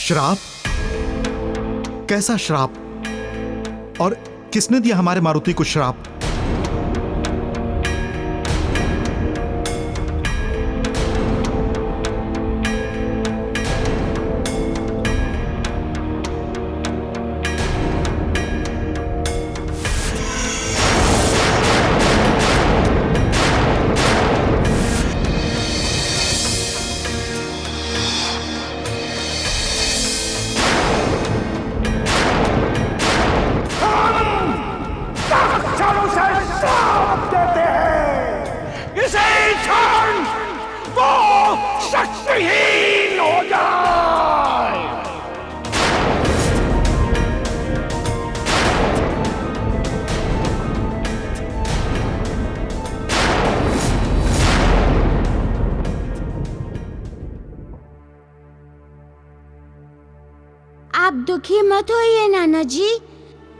श्राप? कैसा श्राप? और किसने दिया हमारे मारुति को श्राप? शक्तिहीन हो जाए। आप दुखी मत होइए नाना जी।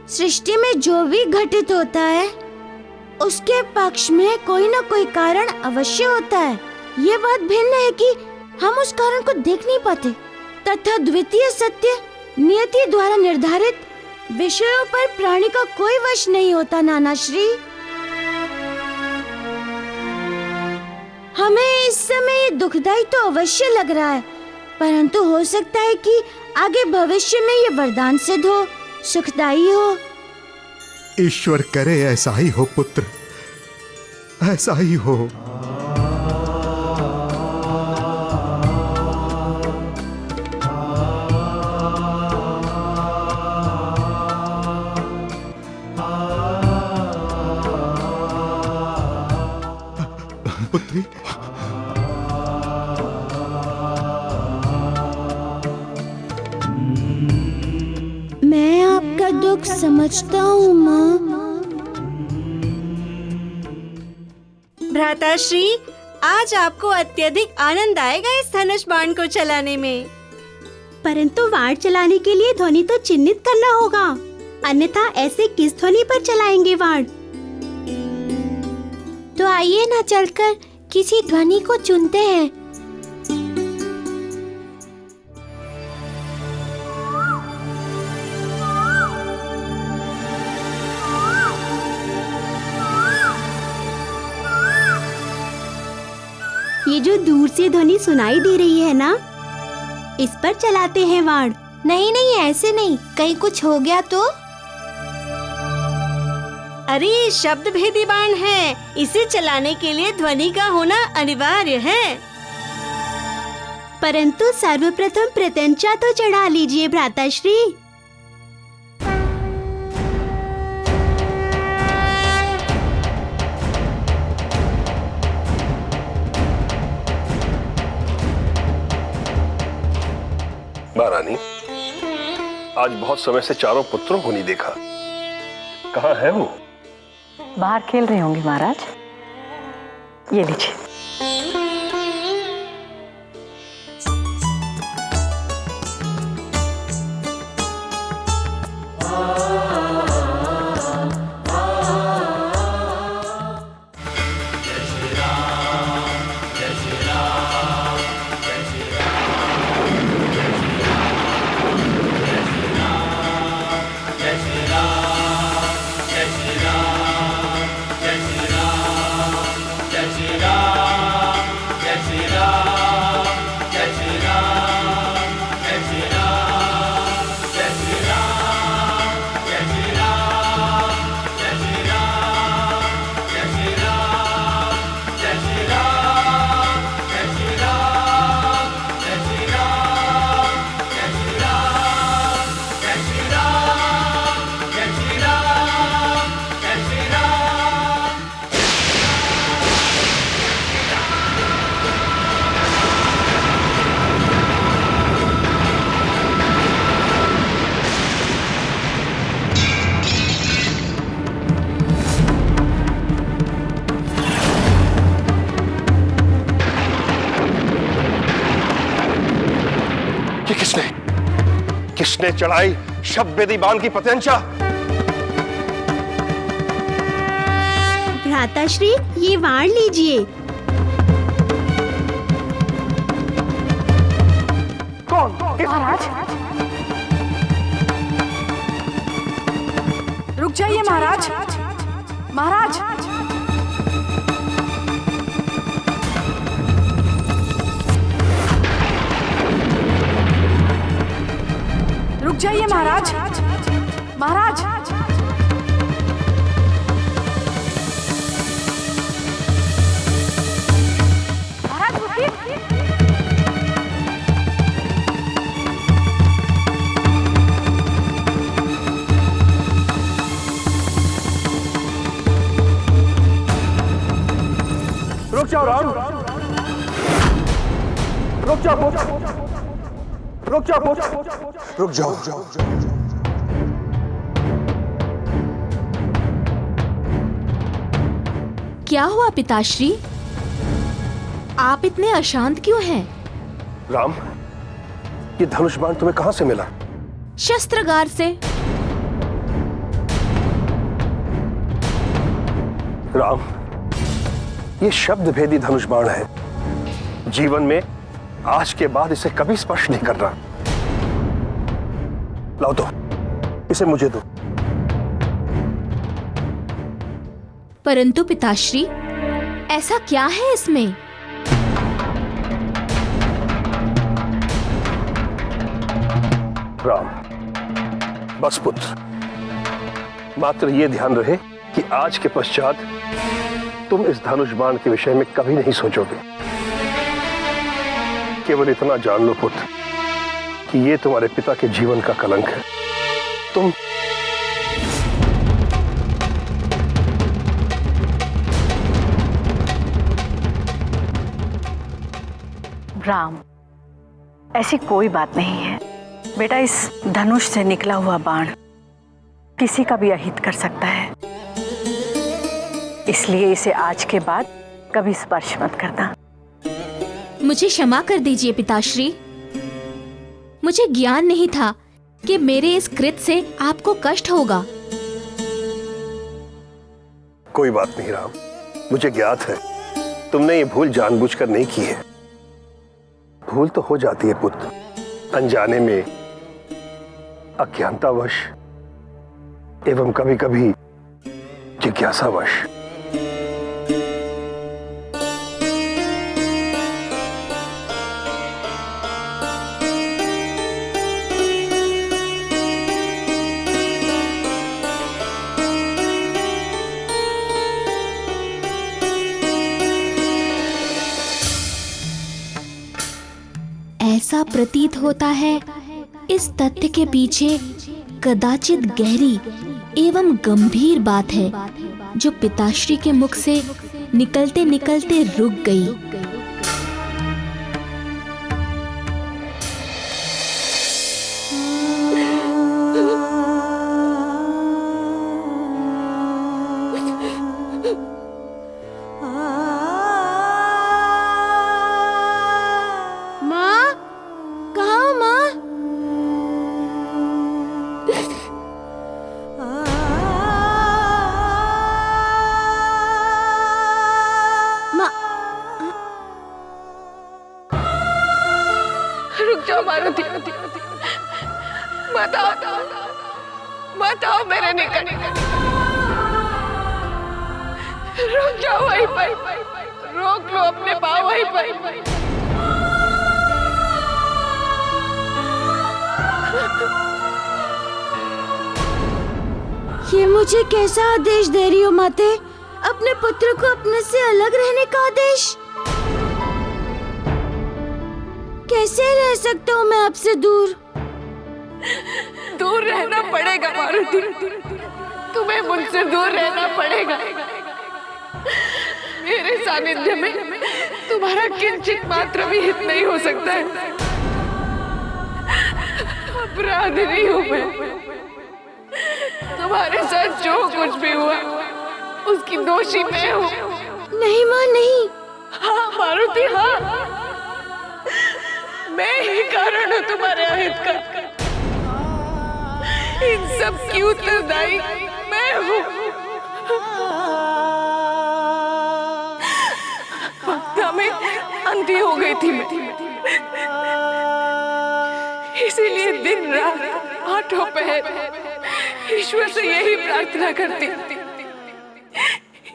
सृष्टि में जो भी घटित होता है उसके पक्ष में कोई न कोई कारण अवश्य होता है। ये बात भिन्न है कि हम उस कारण को देख नहीं पाते तथा द्वितीय सत्य नियति द्वारा निर्धारित विषयों पर प्राणी का कोई वश नहीं होता। नाना श्री, हमें इस समय ये दुखदाई तो अवश्य लग रहा है, परंतु हो सकता है कि आगे भविष्य में ये वरदान सिद्ध हो, सुखदाई हो। ईश्वर करे ऐसा ही हो पुत्र, ऐसा ही हो। पुत्री, मैं आपका दुख समझता हूँ माँ। भ्राताश्री, आज आपको अत्यधिक आनंद आएगा इस धनुष बाण को चलाने में। परंतु वाण चलाने के लिए ध्वनि तो चिन्हित करना होगा, अन्यथा ऐसे किस ध्वनि पर चलाएंगे वाण? तो आइए ना चलकर किसी ध्वनि को चुनते हैं। ये जो दूर से ध्वनि सुनाई दे रही है ना, इस पर चलाते हैं वाण। नहीं नहीं, ऐसे नहीं, कहीं कुछ हो गया तो? अरे ये शब्द भेदी बाण है, इसे चलाने के लिए ध्वनि का होना अनिवार्य है। परंतु सर्वप्रथम प्रत्यंचा तो चढ़ा लीजिए भ्राताश्री। महारानी, आज बहुत समय से चारों पुत्रों को नहीं देखा, कहाँ है वो? बाहर खेल रहे होंगे महाराज। ये लीजिए। किसने चढ़ाई शब्द भेदी बाण की प्रत्यंचा? भ्राताश्री, ये वाण लीजिए। कौन? महाराज रुक जाइए महाराज। महाराज रुक जाइए महाराज। महाराज महाराज रुकिए। रुक जाओ राम, रुक जाओ, रुक जाओ, रुक जाओ। क्या हुआ पिताश्री? आप इतने अशांत क्यों हैं? राम, ये धनुष बाण तुम्हें कहां से मिला? शस्त्रागार से। राम, ये शब्द भेदी धनुष बाण है। जीवन में आज के बाद इसे कभी स्पर्श नहीं करना। लाओ तो, इसे मुझे दो। परंतु पिताश्री, ऐसा क्या है इसमें? राम, बस पुत्र, मात्र ये ध्यान रहे कि आज के पश्चात तुम इस धनुष बाण के विषय में कभी नहीं सोचोगे। केवल इतना जान लो पुत्र कि ये तुम्हारे पिता के जीवन का कलंक है। तुम राम, ऐसी कोई बात नहीं है बेटा। इस धनुष से निकला हुआ बाण किसी का भी अहित कर सकता है, इसलिए इसे आज के बाद कभी स्पर्श मत करना। मुझे क्षमा कर दीजिए पिताश्री। मुझे ज्ञान नहीं था कि मेरे इस कृत्य से आपको कष्ट होगा। कोई बात नहीं राम, मुझे ज्ञात है तुमने ये भूल जानबूझकर नहीं की है। भूल तो हो जाती है पुत्र, अनजाने में, अज्ञानतावश एवं कभी कभी जिज्ञासावश। ऐसा प्रतीत होता है इस तथ्य के पीछे कदाचित गहरी एवं गंभीर बात है, जो पिताश्री के मुख से निकलते निकलते रुक गई। मारुति, मत आओ मेरे निकट। रुक जाओ वहीं पर, रोक लो अपने पाँव वहीं पर। ये मुझे कैसा आदेश दे रही हो माते? अपने पुत्र को अपने से अलग रहने का आदेश? कैसे रह सकता हूँ मैं आपसे दूर? दूर रहना पड़ेगा मारुति, तुम्हें मुझसे दूर रहना पड़ेगा। मेरे सानिध्य में तुम्हारा किंचित मात्र भी हित नहीं हो सकता है। अपराधी हूँ मैं। तुम्हारे साथ जो कुछ भी हुआ उसकी दोषी मैं हूँ। नहीं माँ, नहीं। हाँ मारुति, हाँ, मैं ही कारण हूँ तुम्हारे अहित का। इन सब की उत्तरदायी मैं हूँ। भक्ता में अंधी हो गई थी मैं। इसीलिए दिन रात आठों पहर ईश्वर से यही प्रार्थना करती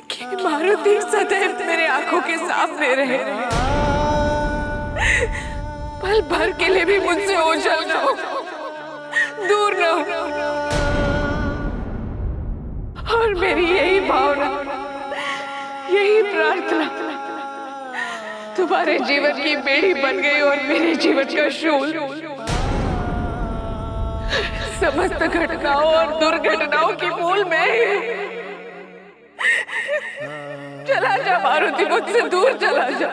कि मारुति सदैव मेरे आंखों के सामने रहे, पल भर के लिए भी मुझसे ओझल न हो, दूर न हो। और मेरी यही भावना, यही प्रार्थना तुम्हारे जीवन की बेड़ी बन गई और मेरे जीवन का शूल। समस्त घटनाओं और दुर्घटनाओं की मूल मैं ही। चला जा मारुति, मुझसे दूर चला जा।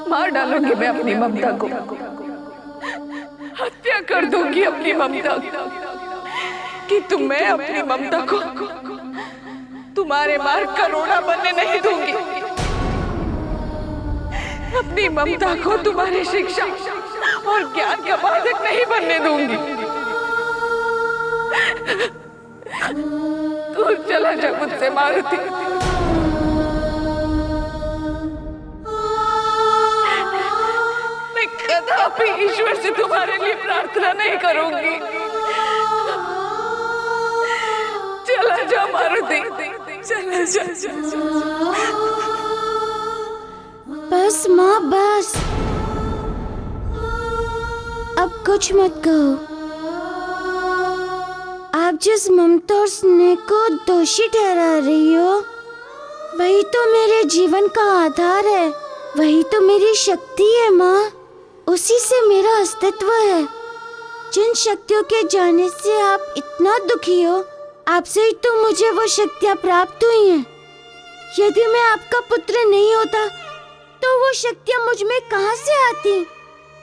मार डालूंगी मैं अपनी ममता को, हत्या कर दूंगी अपनी ममता को, कि मैं अपनी ममता को तुम्हारे मार्ग का रोड़ा बनने नहीं दूंगी। अपनी ममता को तुम्हारी शिक्षा और ज्ञान का बाधक नहीं बनने दूंगी। दूर चला जा मुझसे मारुति। मैं कदापि ईश्वर से तुम्हारे लिए प्रार्थना नहीं करूंगी। चला जा मारुति, चला जा। बस माँ, बस अब कुछ मत कहो। आप जिस ममता और स्नेह को दोषी ठहरा रही हो, वही तो मेरे जीवन का आधार है, वही तो मेरी शक्ति है माँ। उसी से मेरा अस्तित्व है। जिन शक्तियों के जाने से आप इतना दुखी हो, आपसे ही तो मुझे वो शक्तियाँ प्राप्त हुई हैं। यदि मैं आपका पुत्र नहीं होता तो वो शक्तियाँ मुझ में कहाँ से आती?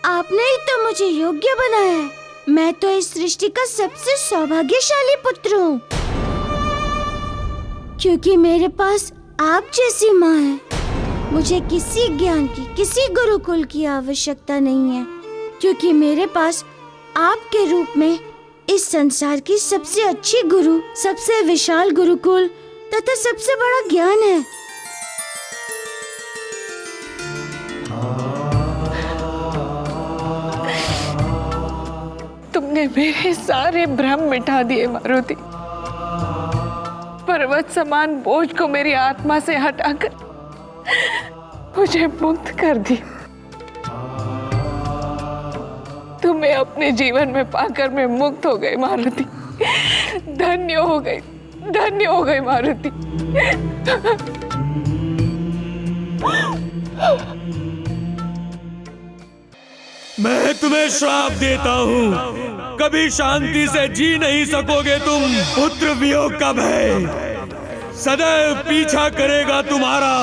आपने ही तो मुझे योग्य बनाया है। मैं तो इस सृष्टि का सबसे सौभाग्यशाली पुत्र हूँ, क्योंकि मेरे पास आप जैसी माँ है। मुझे किसी ज्ञान की, किसी गुरुकुल की आवश्यकता नहीं है, क्योंकि मेरे पास आपके रूप में इस संसार की सबसे अच्छी गुरु, सबसे विशाल गुरुकुल तथा सबसे बड़ा ज्ञान है। तुमने मेरे सारे भ्रम मिटा दिए मारुति। पर्वत समान बोझ को मेरी आत्मा से हटाकर मुझे मुक्त कर दी। तुम्हें अपने जीवन में पाकर मैं मुक्त हो गई मारुति। धन्य हो गई, धन्य हो गई मारुति। मैं तुम्हें श्राप देता हूँ, कभी शांति से जी नहीं सकोगे तुम। पुत्र वियोग का भय सदैव पीछा करेगा तुम्हारा।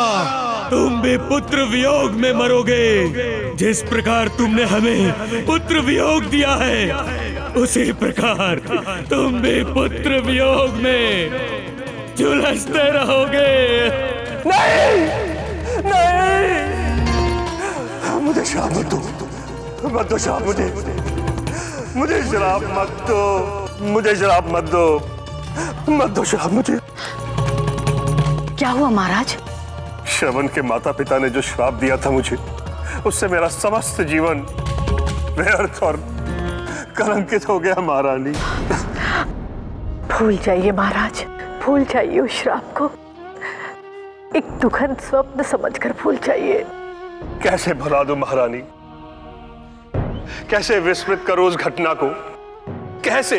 तुम भी पुत्र वियोग में मरोगे। जिस प्रकार तुमने हमें पुत्र वियोग दिया है, उसी प्रकार तुम भी पुत्र वियोग में झुलसते रहोगे। नहीं, नहीं, मुझे श्राप मत दो, मत दो श्राप मुझे श्राप मत दो, मुझे श्राप मत दो, मत दो श्राप मुझे। क्या हुआ महाराज? श्रवण के माता पिता ने जो श्राप दिया था मुझे, उससे मेरा समस्त जीवन व्यर्थ और कलंकित हो गया महारानी। भूल जाइए महाराज, भूल जाइए उस श्राप को। एक दुखद स्वप्न समझकर भूल जाइए। कैसे भुला दूं महारानी? कैसे विस्मृत करो उस घटना को? कैसे?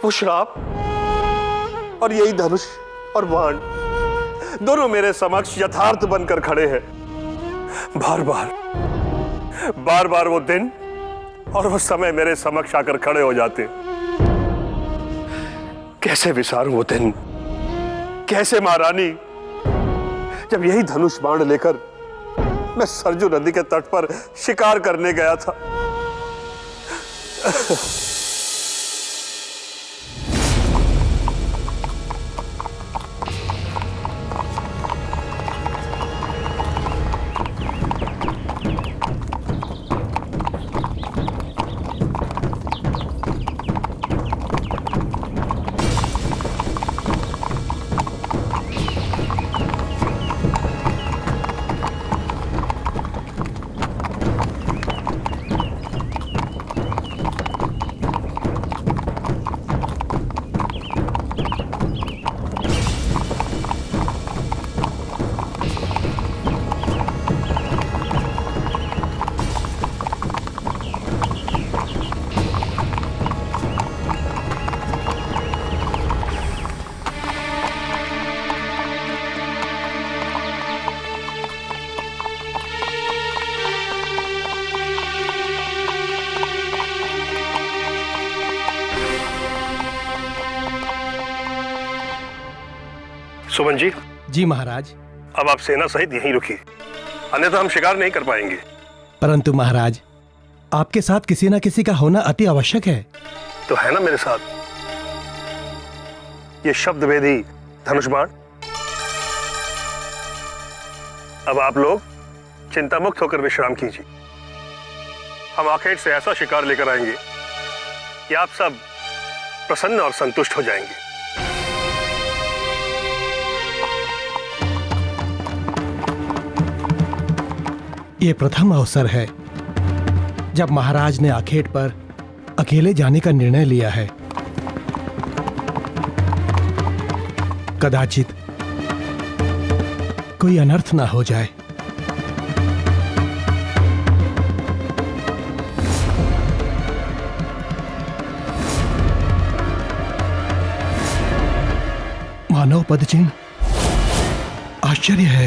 वो श्राप और यही धनुष और बाण दोनों मेरे समक्ष यथार्थ बनकर खड़े हैं। बार बार वो दिन और वो समय मेरे समक्ष आकर खड़े हो जाते। कैसे विसारूं वो दिन? कैसे महारानी, जब यही धनुष बाण लेकर मैं सरजू नदी के तट पर शिकार करने गया था। सुमन जी। जी महाराज। अब आप सेना सहित यहीं रुकिए, अन्यथा हम शिकार नहीं कर पाएंगे। परंतु महाराज, आपके साथ किसी न किसी का होना अति आवश्यक है। तो है ना मेरे साथ ये शब्द भेदी धनुष बाण। अब आप लोग चिंता मुक्त होकर विश्राम कीजिए। हम आखेट से ऐसा शिकार लेकर आएंगे कि आप सब प्रसन्न और संतुष्ट हो जाएंगे। ये प्रथम अवसर है जब महाराज ने आखेट पर अकेले जाने का निर्णय लिया है। कदाचित कोई अनर्थ ना हो जाए। मानव पदचिन्ह, आश्चर्य है,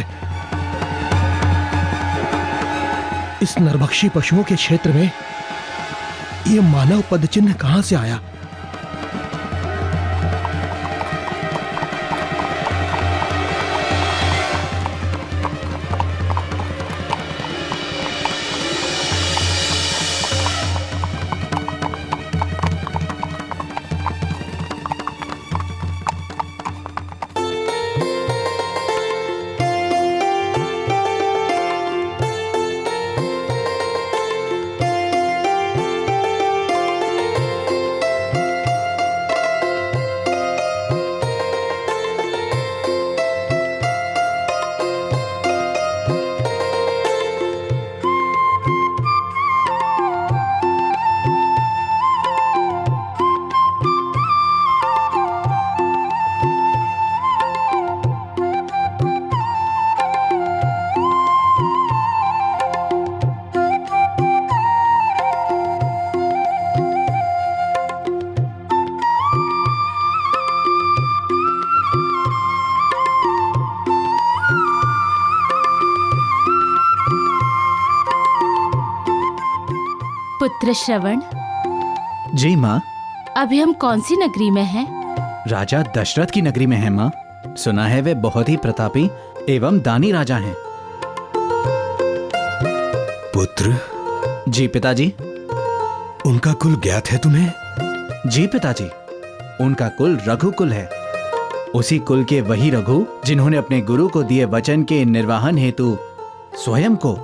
इस नरभक्षी पशुओं के क्षेत्र में ये मानव पदचिन्ह कहां से आया? पुत्र श्रवण। जी माँ। अभी हम कौन सी नगरी में हैं? राजा दशरथ की नगरी में हैं माँ। सुना है वे बहुत ही प्रतापी एवं दानी राजा हैं। पुत्र। जी पिताजी। उनका कुल ज्ञात है तुम्हें? जी पिताजी, उनका कुल रघुकुल है। उसी कुल के वही रघु जिन्होंने अपने गुरु को दिए वचन के निर्वाहन हेतु स्वयं को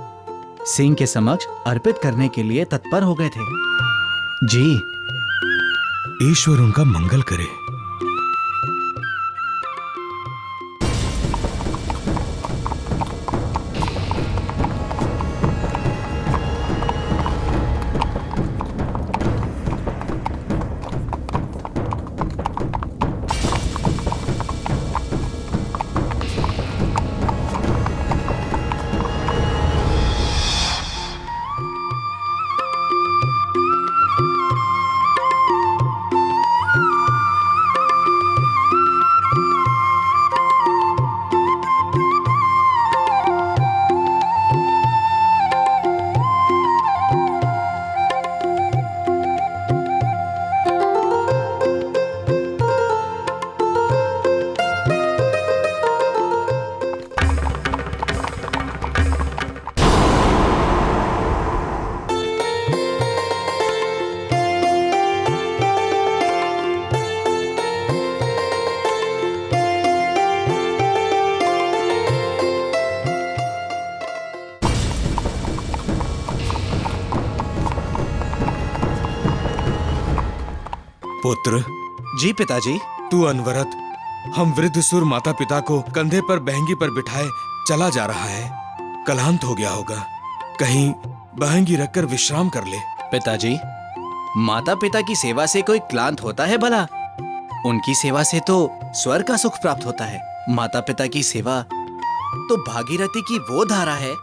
सिंह के समक्ष अर्पित करने के लिए तत्पर हो गए थे। जी। ईश्वर उनका मंगल करे। पुत्र। जी पिताजी। तू अनवरत हम वृद्ध सुर माता पिता को कंधे पर बहंगी पर बिठाए चला जा रहा है। कलांत हो गया होगा, कहीं बहंगी रखकर विश्राम कर ले। पिताजी, माता पिता की सेवा से कोई क्लांत होता है भला? उनकी सेवा से तो स्वर्ग का सुख प्राप्त होता है। माता पिता की सेवा तो भागीरथी की वो धारा है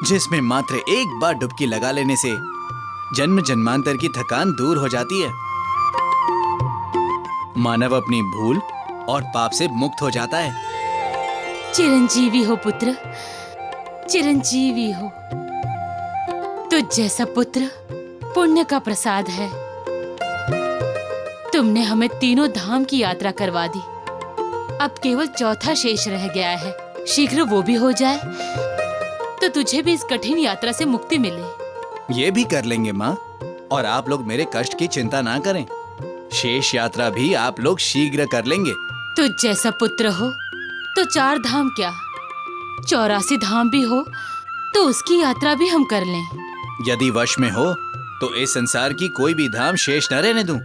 जिसमें मात्र एक बार डुबकी लगा लेने से जन्म जन्मांतर की थकान दूर हो जाती है। मानव अपनी भूल और पाप से मुक्त हो जाता है। चिरंजीवी हो पुत्र, चिरंजीवी हो। तुझ जैसा पुत्र पुण्य का प्रसाद है। तुमने हमें तीनों धाम की यात्रा करवा दी। अब केवल चौथा शेष रह गया है। शीघ्र वो भी हो जाए तो तुझे भी इस कठिन यात्रा से मुक्ति मिले। ये भी कर लेंगे माँ, और आप लोग मेरे कष्ट की चिंता ना करें। शेष यात्रा भी आप लोग शीघ्र कर लेंगे। तुझ जैसा पुत्र हो तो 4 धाम क्या, 84 धाम भी हो तो उसकी यात्रा भी हम कर लें। यदि वश में हो तो इस संसार की कोई भी धाम शेष न रहने दूं,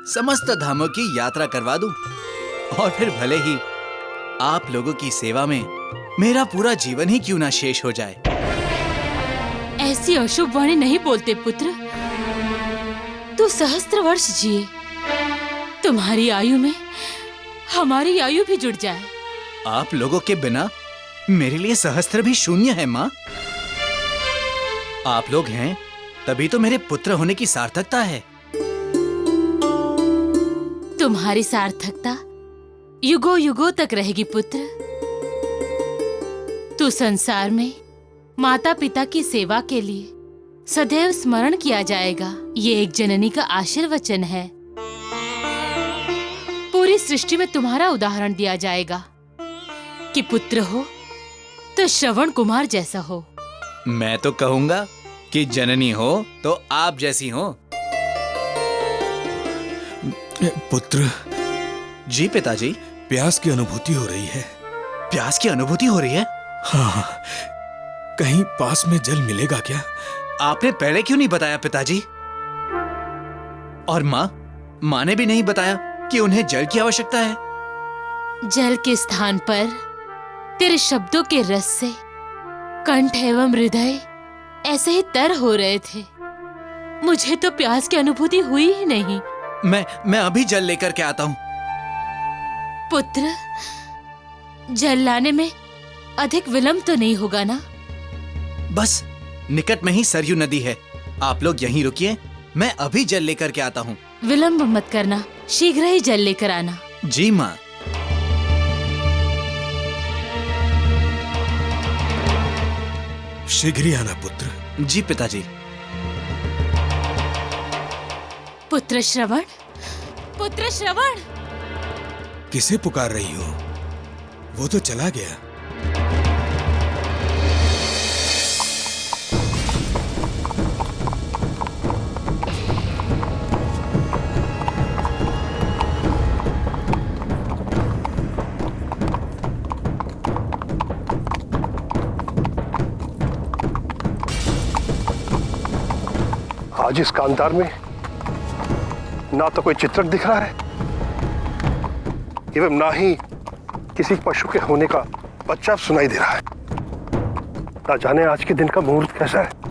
समस्त धामों की यात्रा करवा दूं, और फिर भले ही आप लोगों की सेवा में मेरा पूरा जीवन ही क्यों ना शेष हो जाए। ऐसी अशुभ वाणी नहीं बोलते पुत्र। तू सहस्त्र वर्ष जिए, तुम्हारी आयु में हमारी आयु भी जुड़ जाए। आप लोगों के बिना मेरे लिए सहस्त्र भी शून्य है माँ। आप लोग हैं तभी तो मेरे पुत्र होने की सार्थकता है। तुम्हारी सार्थकता युगों युगों तक रहेगी पुत्र। तू संसार में माता पिता की सेवा के लिए सदैव स्मरण किया जाएगा। ये एक जननी का आशीर्वचन है। पूरी सृष्टि में तुम्हारा उदाहरण दिया जाएगा कि पुत्र हो तो श्रवण कुमार जैसा हो। मैं तो कहूंगा कि जननी हो तो आप जैसी हो। पुत्र। जी पिताजी। प्यास की अनुभूति हो रही है। प्यास की अनुभूति हो रही है? हाँ, कहीं पास में जल मिलेगा क्या? आपने पहले क्यों नहीं बताया पिताजी? और माँ ने भी नहीं बताया कि उन्हें जल की आवश्यकता है। जल के स्थान पर तेरे शब्दों के रस से कंठ एवं हृदय ऐसे ही तर हो रहे थे। मुझे तो प्यास की अनुभूति हुई ही नहीं। मैं अभी जल लेकर के आता हूँ। पुत्र, जल लाने में अधिक विलंब तो नहीं होगा ना? बस निकट में ही सरयू नदी है, आप लोग यहीं रुकिए, मैं अभी जल लेकर के आता हूँ। विलंब मत करना, शीघ्र ही जल लेकर आना। जी माँ। शीघ्र ही आना पुत्र। जी पिताजी। पुत्र श्रवण, पुत्र श्रवण। किसे पुकार रही हो? वो तो चला गया। आज इस कांतार में ना तो कोई चित्रक दिख रहा है एवं ना ही किसी पशु के होने का बच्चा सुनाई दे रहा है। ना जाने आज के दिन का मुहूर्त कैसा है।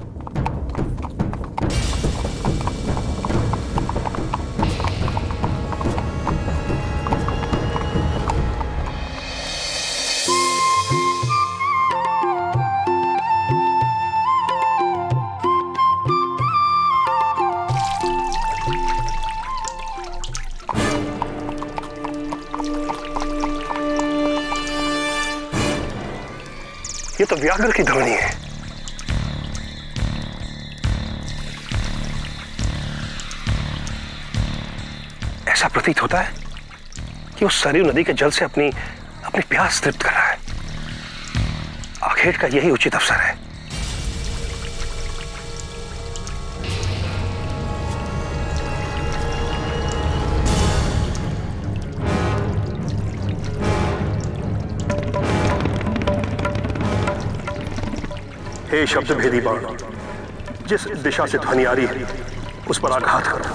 ये तो व्याघ्र की ध्वनि है। ऐसा प्रतीत होता है कि उस सरयू नदी के जल से अपनी प्यास तृप्त कर रहा है। आखेट का यही उचित अवसर है। हे शब्द भेदी बाण, जिस दिशा से ध्वनि आ रही है उस पर आघात करो।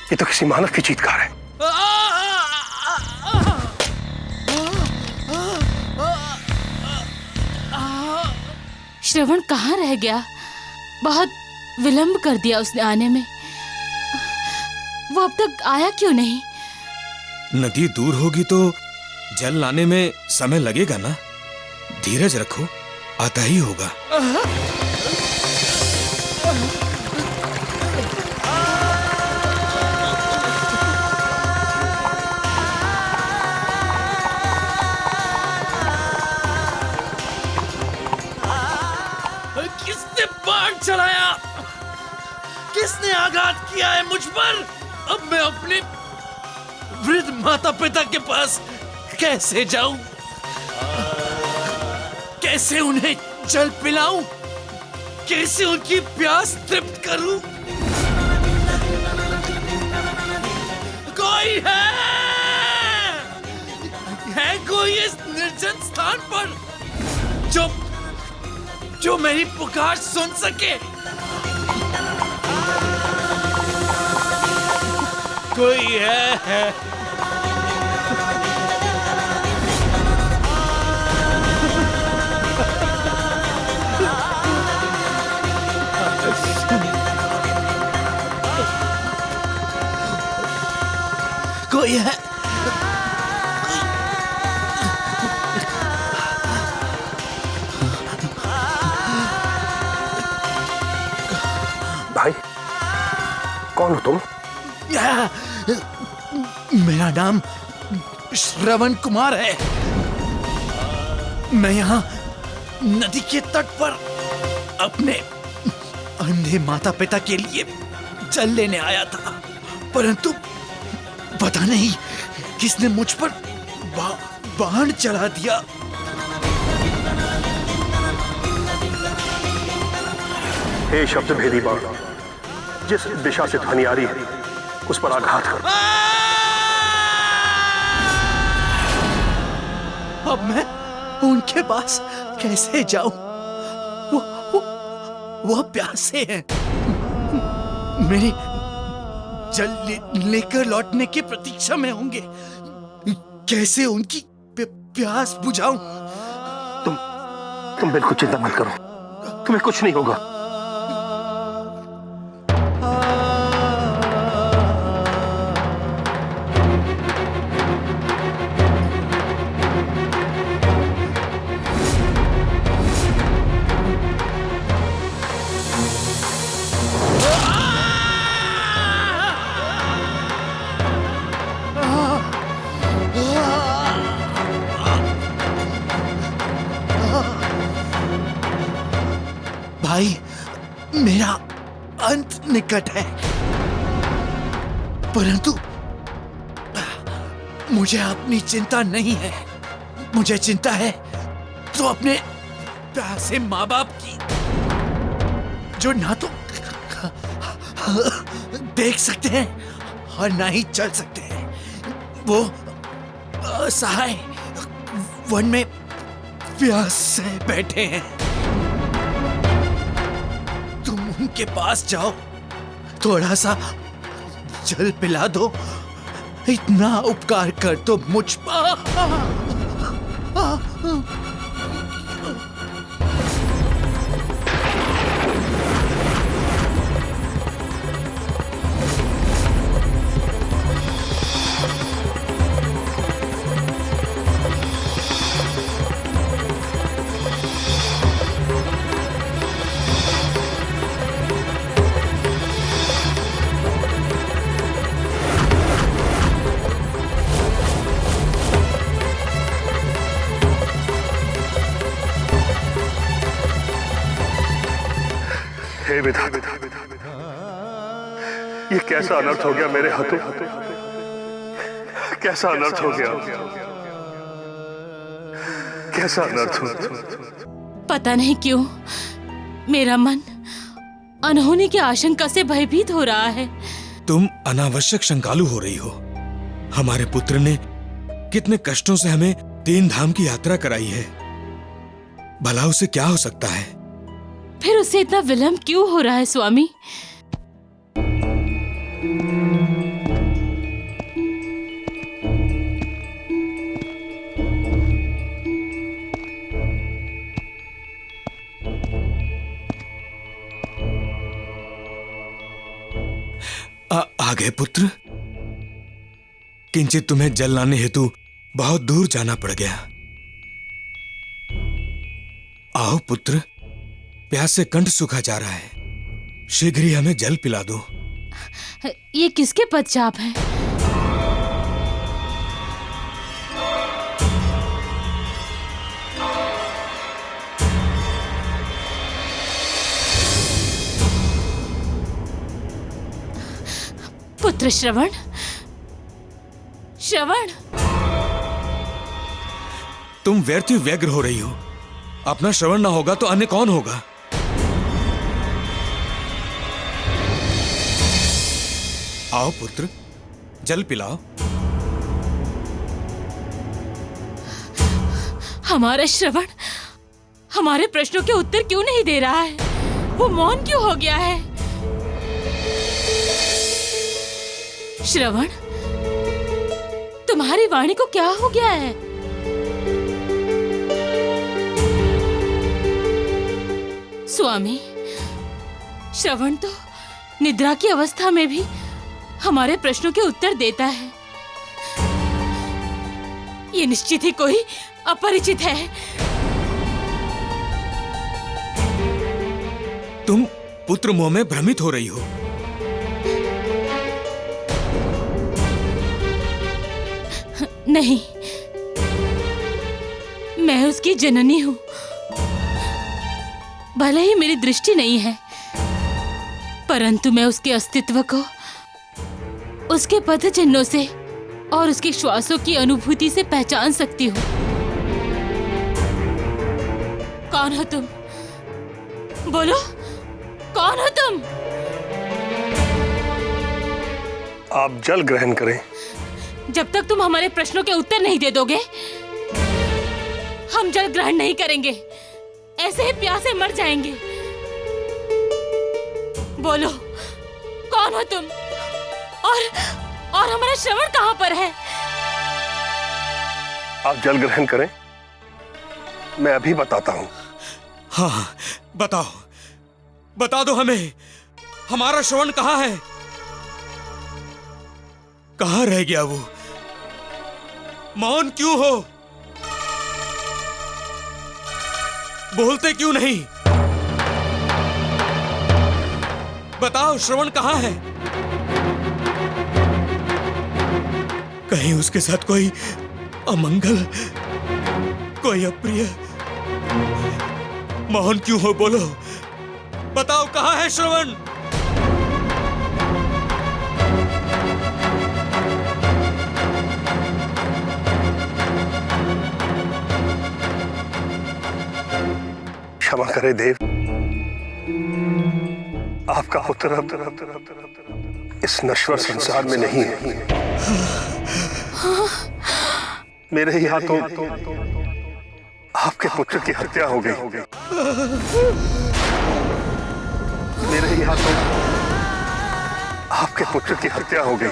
ये तो किसी मानव की चीत्कार है। श्रवण कहाँ रह गया? बहुत विलंब कर दिया उसने आने में। वो अब तक आया क्यों नहीं? नदी दूर होगी तो जल लाने में समय लगेगा ना। धीरज रखो, आता ही होगा। किसने बाण चढ़ाया? किसने आघात किया है मुझ पर? अब मैं अपने वृद्ध माता पिता के पास कैसे जाऊं? कैसे उन्हें जल पिलाऊं? कैसे उनकी प्यास तृप्त करूं? कोई है कोई इस निर्जन स्थान पर जो मेरी पुकार सुन सके? कोई है? कोई है? भाई, कौन हो तुम? मेरा नाम श्रवण कुमार है। मैं यहाँ नदी के तट पर अपने अंधे माता पिता के लिए जल लेने आया था, परंतु पता नहीं किसने मुझ पर बाण चला दिया। हे शब्द भेदी बाण, जिस दिशा से ध्वनि आ रही है उस पर आघात करो। अब मैं उनके पास कैसे जाऊं? वो प्यासे हैं। मेरी जल लेकर लौटने की प्रतीक्षा में होंगे। कैसे उनकी प्यास बुझाऊं? तुम बिल्कुल चिंता मत करो, तुम्हें कुछ नहीं होगा। भाई, मेरा अंत निकट है, परंतु मुझे अपनी चिंता नहीं है। मुझे चिंता है तो अपने प्यासे माँ बाप की, जो ना तो देख सकते हैं और ना ही चल सकते हैं। वो असहाय वन में प्यास से बैठे हैं। तुम उनके पास जाओ, थोड़ा सा जल पिला दो। इतना उपकार कर तो मुझ पर। हे विधाता, ये कैसा अनर्थ हो गया मेरे हाथों। कैसा अनर्थ हो गया, कैसा अनर्थ हो। पता नहीं क्यों मेरा मन अनहोनी की आशंका से भयभीत हो रहा है। तुम अनावश्यक शंकालु हो रही हो। हमारे पुत्र ने कितने कष्टों से हमें 3 धाम की यात्रा कराई है। भला उसे क्या हो सकता है? फिर उसे इतना विलंब क्यों हो रहा है स्वामी? गए पुत्र? किंचित तुम्हें जल लाने हेतु बहुत दूर जाना पड़ गया। आओ पुत्र, प्यास से कंठ सूखा जा रहा है, शीघ्र ही हमें जल पिला दो। ये किसके पदचाप है? पुत्र श्रवण, श्रवण, तुम व्यर्थ ही व्यग्र हो रही हो। अपना श्रवण ना होगा तो अन्य कौन होगा? आओ पुत्र, जल पिलाओ। हमारा श्रवण हमारे प्रश्नों के उत्तर क्यों नहीं दे रहा है? वो मौन क्यों हो गया है? श्रवण, तुम्हारी वाणी को क्या हो गया है? स्वामी, श्रवण तो निद्रा की अवस्था में भी हमारे प्रश्नों के उत्तर देता है। ये निश्चित ही कोई अपरिचित है। तुम पुत्र मोह में भ्रमित हो रही हो। नहीं, मैं उसकी जननी हूँ। भले ही मेरी दृष्टि नहीं है, परंतु मैं उसके अस्तित्व को उसके पद चिन्हों से और उसके श्वासों की अनुभूति से पहचान सकती हूँ। कौन हो तुम? बोलो, कौन हो तुम? आप जल ग्रहण करें। जब तक तुम हमारे प्रश्नों के उत्तर नहीं दे दोगे, हम जल ग्रहण नहीं करेंगे। ऐसे ही प्यासे मर जाएंगे। बोलो, कौन हो तुम? और हमारा श्रवण कहाँ पर है? आप जल ग्रहण करें, मैं अभी बताता हूँ। हाँ, बताओ, बता दो हमें, हमारा श्रवण कहाँ है? कहाँ रह गया वो? मौन क्यों हो? बोलते क्यों नहीं? बताओ, श्रवण कहाँ है? कहीं उसके साथ कोई अमंगल, कोई अप्रिय? मौन क्यों हो? बोलो, बताओ, कहाँ है श्रवण? क्षमा करे देव, आपका पुत्र अब इस नश्वर संसार में नहीं है। मेरे ही हाथों आपके पुत्र की हत्या हो गई। मेरे ही हाथों आपके पुत्र की हत्या हो गई।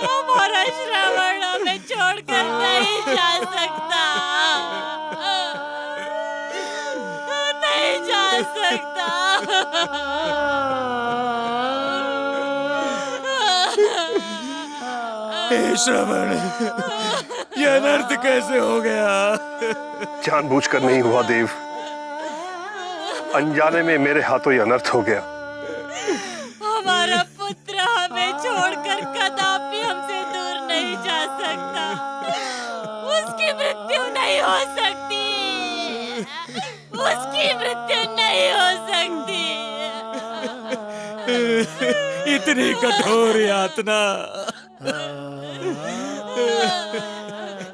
हमारा श्रवण हमें छोड़कर नहीं जा सकता, नहीं जा सकता। हे श्रवण, यह अनर्थ कैसे हो गया? जानबूझकर नहीं हुआ देव, अनजाने में मेरे हाथों ये अनर्थ हो गया। हमारा पुत्र हमें छोड़कर कदापि हमसे दूर नहीं जा सकता। उसकी मृत्यु नहीं हो सकती, उसकी मृत्यु नहीं हो सकती। इतनी कठोर यातना।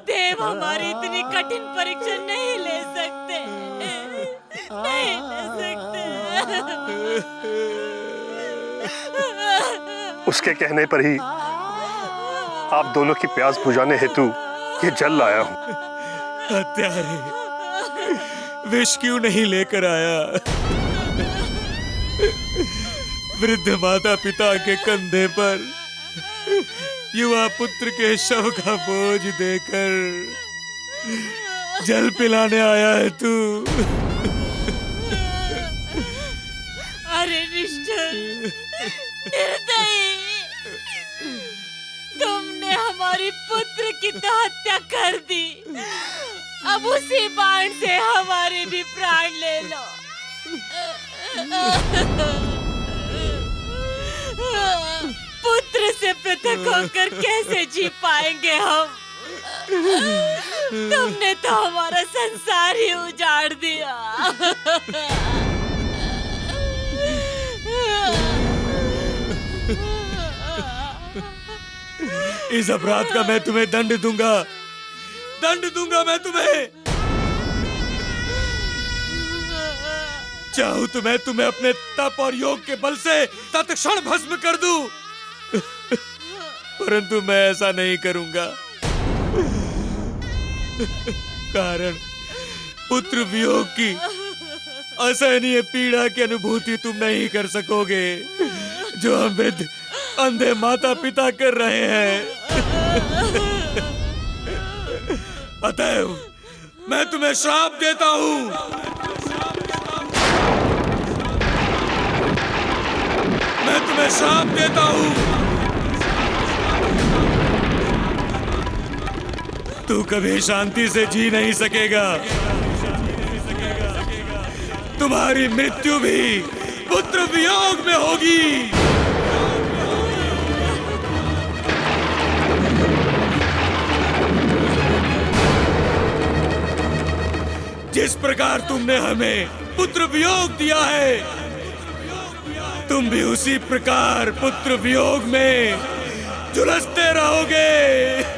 देव हमारी इतनी कठिन परीक्षा नहीं ले सकते, नहीं ले सकते। उसके कहने पर ही आप दोनों की प्यास बुझाने हेतु ये जल लाया हूं। हत्यारे, विष क्यों नहीं लेकर आया? वृद्ध माता पिता के कंधे पर युवा पुत्र के शव का बोझ देकर जल पिलाने आया है तू। निर्दयी, तुमने हमारी पुत्र की तो हत्या कर दी, अब उसी बाण से हमारे भी प्राण ले लो। पुत्र से पृथक होकर कैसे जी पाएंगे हम? तुमने तो हमारा संसार ही उजाड़ दिया। इस अपराध का मैं तुम्हें दंड दूंगा मैं तुम्हें। चाहूं तो मैं तुम्हें अपने तप और योग के बल से तत्क्षण भस्म कर दूं, परंतु मैं ऐसा नहीं करूंगा। कारण पुत्र वियोग की असहनीय पीड़ा की अनुभूति तुम नहीं कर सकोगे, जो हम वृद्ध अंधे माता पिता कर रहे हैं। अतएव मैं तुम्हें श्राप देता हूं। मैं तुम्हें श्राप देता हूं। तू कभी शांति से जी नहीं सकेगा। तुम्हारी मृत्यु भी पुत्र वियोग में होगी। जिस प्रकार तुमने हमें पुत्र वियोग दिया है, तुम भी उसी प्रकार पुत्र वियोग में झुलसते रहोगे।